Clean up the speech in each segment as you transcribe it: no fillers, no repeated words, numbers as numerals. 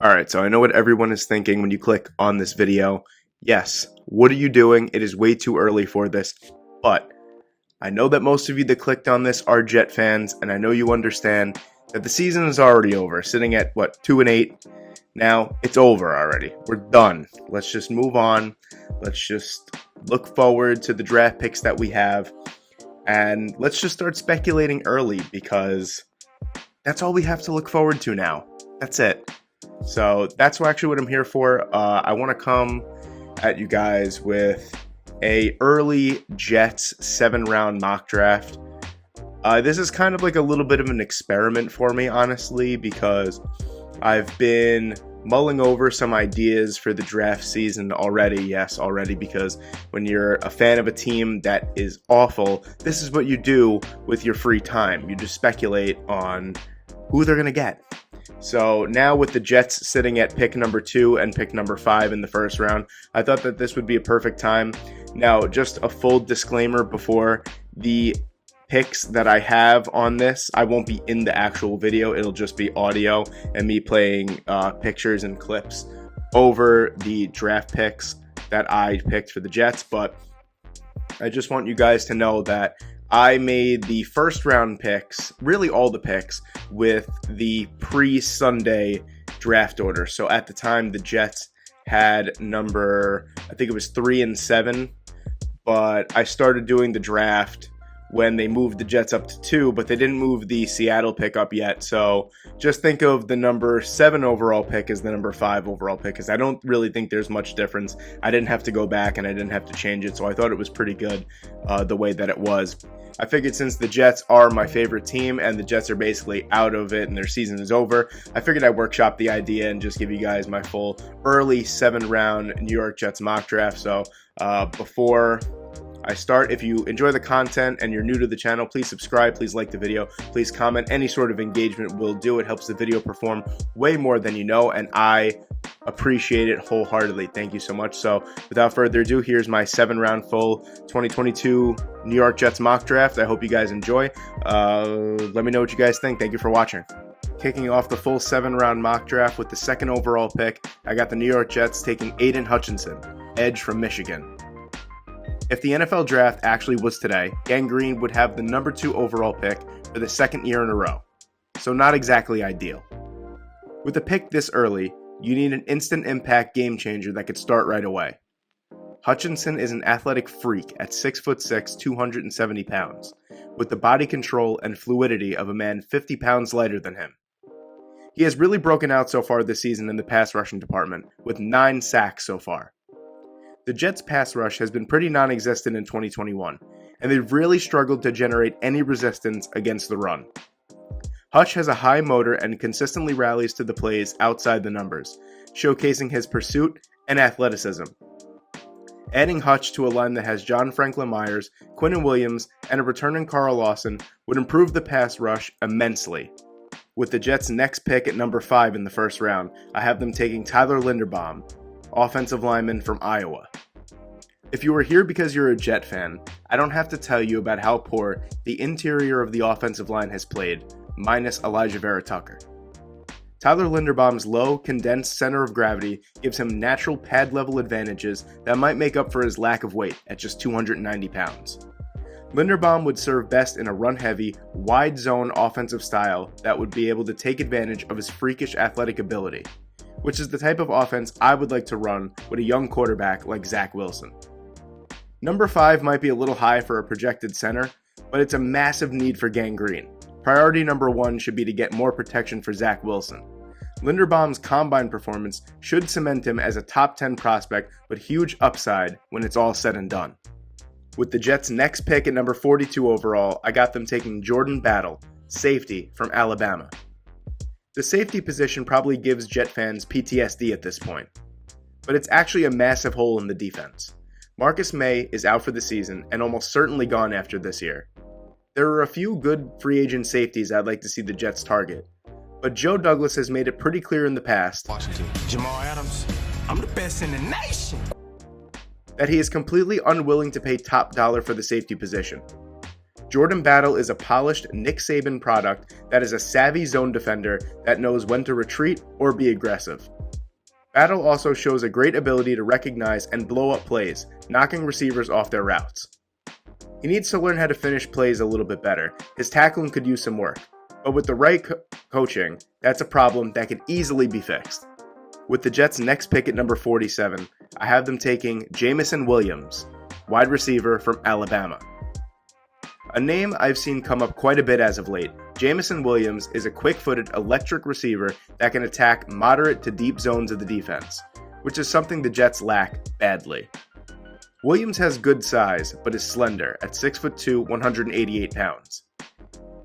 Alright, so I know what everyone is thinking when you click on this video. Yes, what are you doing? It is way too early for this, but I know that most of you that clicked on this are Jet fans, and I know you understand that the season is already over, sitting at, 2-8? Now, it's over already. We're done. Let's just move on. Let's just look forward to the draft picks that we have, and let's just start speculating early, because that's all we have to look forward to now. That's it. So that's actually what I'm here for. I want to come at you guys with a early Jets 7-round mock draft. This is kind of like a little bit of an experiment for me, honestly, because I've been mulling over some ideas for the draft season already. Yes, already, because when you're a fan of a team that is awful, this is what you do with your free time. You just speculate on who they're going to get. So now with the Jets sitting at pick number 2 and pick number 5 in the first round, I thought that this would be a perfect time. Now, just a full disclaimer before the picks that I have on this, I won't be in the actual video. It'll just be audio and me playing pictures and clips over the draft picks that I picked for the Jets. But I just want you guys to know that I made the first round picks, really all the picks, with the pre-Sunday draft order. So at the time, the Jets had number, I think it was 3 and 7, but I started doing the draft when they moved the Jets up to 2, but they didn't move the Seattle pick up yet. So just think of the number 7 overall pick as the number 5 overall pick, because I don't really think there's much difference. I didn't have to go back and I didn't have to change it, so I thought it was pretty good the way that it was. I figured since the Jets are my favorite team and the Jets are basically out of it and their season is over, I figured I'd workshop the idea and just give you guys my full early 7-round New York Jets mock draft. So before I start, if you enjoy the content and you're new to the channel, please subscribe, please like the video, please comment. Any sort of engagement will do. It helps the video perform way more than you know, and I appreciate it wholeheartedly. Thank you so much. So without further ado, here's my 7-round full 2022 New York Jets mock draft. I hope you guys enjoy. Let me know what you guys think. Thank you for watching. Kicking off the full 7-round mock draft with the 2nd overall pick, I got the New York Jets taking Aiden Hutchinson, edge from Michigan. If the NFL draft actually was today, Gang Green would have the number 2 overall pick for the 2nd year in a row. So not exactly ideal. With a pick this early, you need an instant impact game changer that could start right away. Hutchinson is an athletic freak at 6'6", 270 pounds, with the body control and fluidity of a man 50 pounds lighter than him. He has really broken out so far this season in the pass rushing department, with 9 sacks so far. The Jets' pass rush has been pretty non-existent in 2021, and they've really struggled to generate any resistance against the run. Hutch has a high motor and consistently rallies to the plays outside the numbers, showcasing his pursuit and athleticism. Adding Hutch to a line that has John Franklin Myers, Quinnen Williams, and a returning Carl Lawson would improve the pass rush immensely. With the Jets' next pick at number 5 in the first round, I have them taking Tyler Linderbaum, offensive lineman from Iowa. If you are here because you're a Jet fan, I don't have to tell you about how poor the interior of the offensive line has played, minus Elijah Vera Tucker. Tyler Linderbaum's low, condensed center of gravity gives him natural pad-level advantages that might make up for his lack of weight at just 290 pounds. Linderbaum would serve best in a run-heavy, wide-zone offensive style that would be able to take advantage of his freakish athletic ability, which is the type of offense I would like to run with a young quarterback like Zach Wilson. Number 5 might be a little high for a projected center, but it's a massive need for Gang Green. Priority number 1 should be to get more protection for Zach Wilson. Linderbaum's combine performance should cement him as a top 10 prospect with huge upside when it's all said and done. With the Jets' next pick at number 42 overall, I got them taking Jordan Battle, safety from Alabama. The safety position probably gives Jet fans PTSD at this point, but it's actually a massive hole in the defense. Marcus May is out for the season and almost certainly gone after this year. There are a few good free agent safeties I'd like to see the Jets target, but Joe Douglas has made it pretty clear in the past Washington, Jamal Adams, I'm the best in the nation, that he is completely unwilling to pay top dollar for the safety position. Jordan Battle is a polished Nick Saban product that is a savvy zone defender that knows when to retreat or be aggressive. Battle also shows a great ability to recognize and blow up plays, knocking receivers off their routes. He needs to learn how to finish plays a little bit better. His tackling could use some work, but with the right coaching, that's a problem that could easily be fixed. With the Jets' next pick at number 47, I have them taking Jameson Williams, wide receiver from Alabama. A name I've seen come up quite a bit as of late, Jameson Williams is a quick-footed, electric receiver that can attack moderate to deep zones of the defense, which is something the Jets lack badly. Williams has good size, but is slender at 6'2", 188 pounds.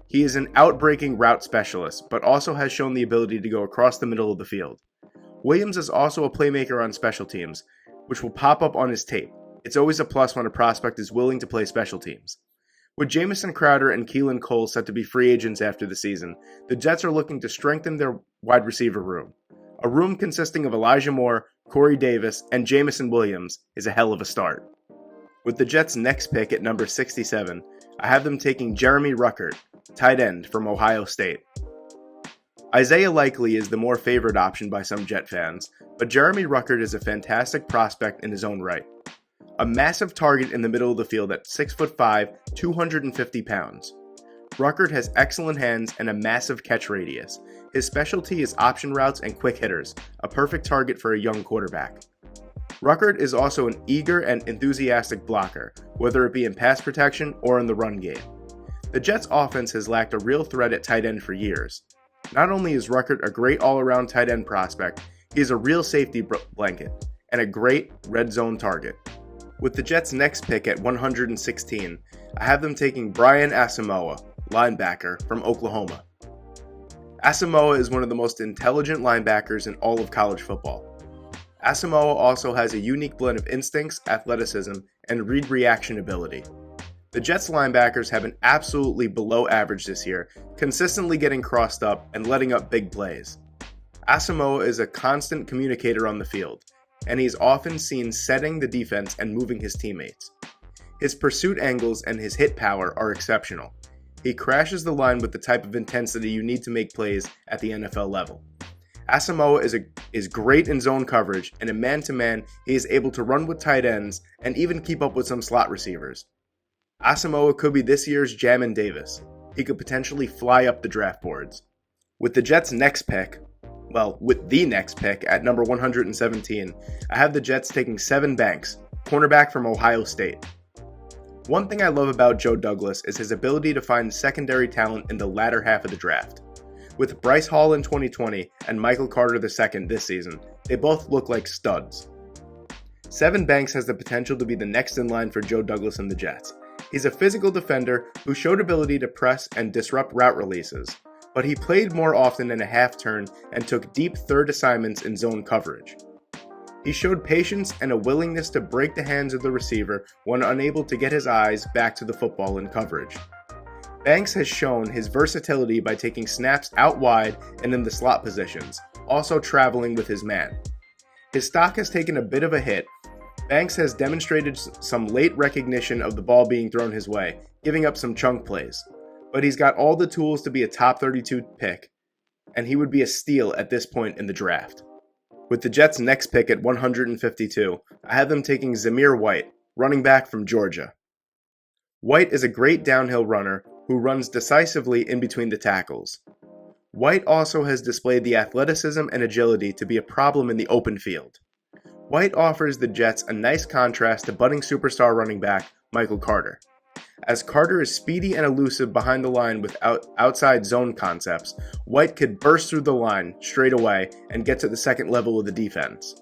He is an outbreaking route specialist, but also has shown the ability to go across the middle of the field. Williams is also a playmaker on special teams, which will pop up on his tape. It's always a plus when a prospect is willing to play special teams. With Jamison Crowder and Keelan Cole set to be free agents after the season, the Jets are looking to strengthen their wide receiver room. A room consisting of Elijah Moore, Corey Davis, and Jameson Williams is a hell of a start. With the Jets' next pick at number 67, I have them taking Jeremy Ruckert, tight end from Ohio State. Isaiah Likely is the more favored option by some Jet fans, but Jeremy Ruckert is a fantastic prospect in his own right. A massive target in the middle of the field at 6'5", 250 pounds. Ruckert has excellent hands and a massive catch radius. His specialty is option routes and quick hitters, a perfect target for a young quarterback. Ruckert is also an eager and enthusiastic blocker, whether it be in pass protection or in the run game. The Jets' offense has lacked a real threat at tight end for years. Not only is Ruckert a great all-around tight end prospect, he is a real safety blanket and a great red zone target. With the Jets' next pick at 116, I have them taking Brian Asamoah, linebacker from Oklahoma. Asamoah is one of the most intelligent linebackers in all of college football. Asamoah also has a unique blend of instincts, athleticism, and read reaction ability. The Jets linebackers have been absolutely below average this year, consistently getting crossed up and letting up big plays. Asamoah is a constant communicator on the field, and he's often seen setting the defense and moving his teammates. His pursuit angles and his hit power are exceptional. He crashes the line with the type of intensity you need to make plays at the NFL level. Asamoah is great in zone coverage, and in man-to-man, he is able to run with tight ends and even keep up with some slot receivers. Asamoah could be this year's Jamin Davis. He could potentially fly up the draft boards. With the Jets' next pick, with the next pick at number 117, I have the Jets taking Sevyn Banks, cornerback from Ohio State. One thing I love about Joe Douglas is his ability to find secondary talent in the latter half of the draft. With Bryce Hall in 2020 and Michael Carter II this season, they both look like studs. Sevyn Banks has the potential to be the next in line for Joe Douglas and the Jets. He's a physical defender who showed ability to press and disrupt route releases, but he played more often in a half turn and took deep third assignments in zone coverage. He showed patience and a willingness to break the hands of the receiver when unable to get his eyes back to the football in coverage. Banks has shown his versatility by taking snaps out wide and in the slot positions, also traveling with his man. His stock has taken a bit of a hit. Banks has demonstrated some late recognition of the ball being thrown his way, giving up some chunk plays. But he's got all the tools to be a top 32 pick, and he would be a steal at this point in the draft. With the Jets' next pick at 152, I have them taking Zamir White, running back from Georgia. White is a great downhill runner who runs decisively in between the tackles. White also has displayed the athleticism and agility to be a problem in the open field. White offers the Jets a nice contrast to budding superstar running back Michael Carter. As Carter is speedy and elusive behind the line with outside zone concepts, White could burst through the line straight away and get to the second level of the defense.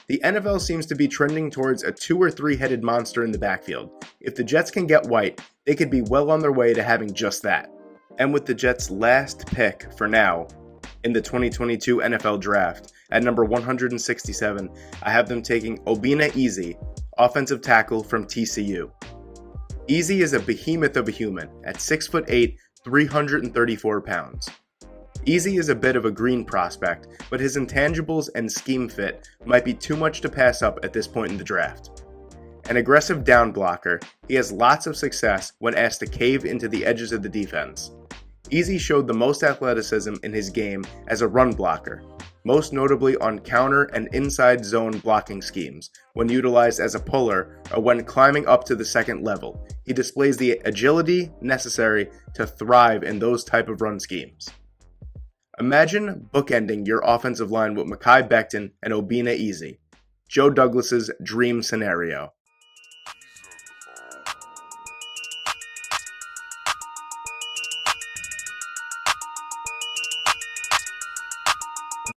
The NFL seems to be trending towards a 2 or 3 headed monster in the backfield. If the Jets can get White, they could be well on their way to having just that. And with the Jets' last pick for now in the 2022 NFL Draft at number 167, I have them taking Obinna Eze, offensive tackle from TCU. Eze is a behemoth of a human at 6'8", 334 pounds. Eze is a bit of a green prospect, but his intangibles and scheme fit might be too much to pass up at this point in the draft. An aggressive down blocker, he has lots of success when asked to cave into the edges of the defense. Easy showed the most athleticism in his game as a run blocker, most notably on counter and inside zone blocking schemes, when utilized as a puller or when climbing up to the second level. He displays the agility necessary to thrive in those type of run schemes. Imagine bookending your offensive line with Mekhi Becton and Obinna Eze, Joe Douglas's dream scenario.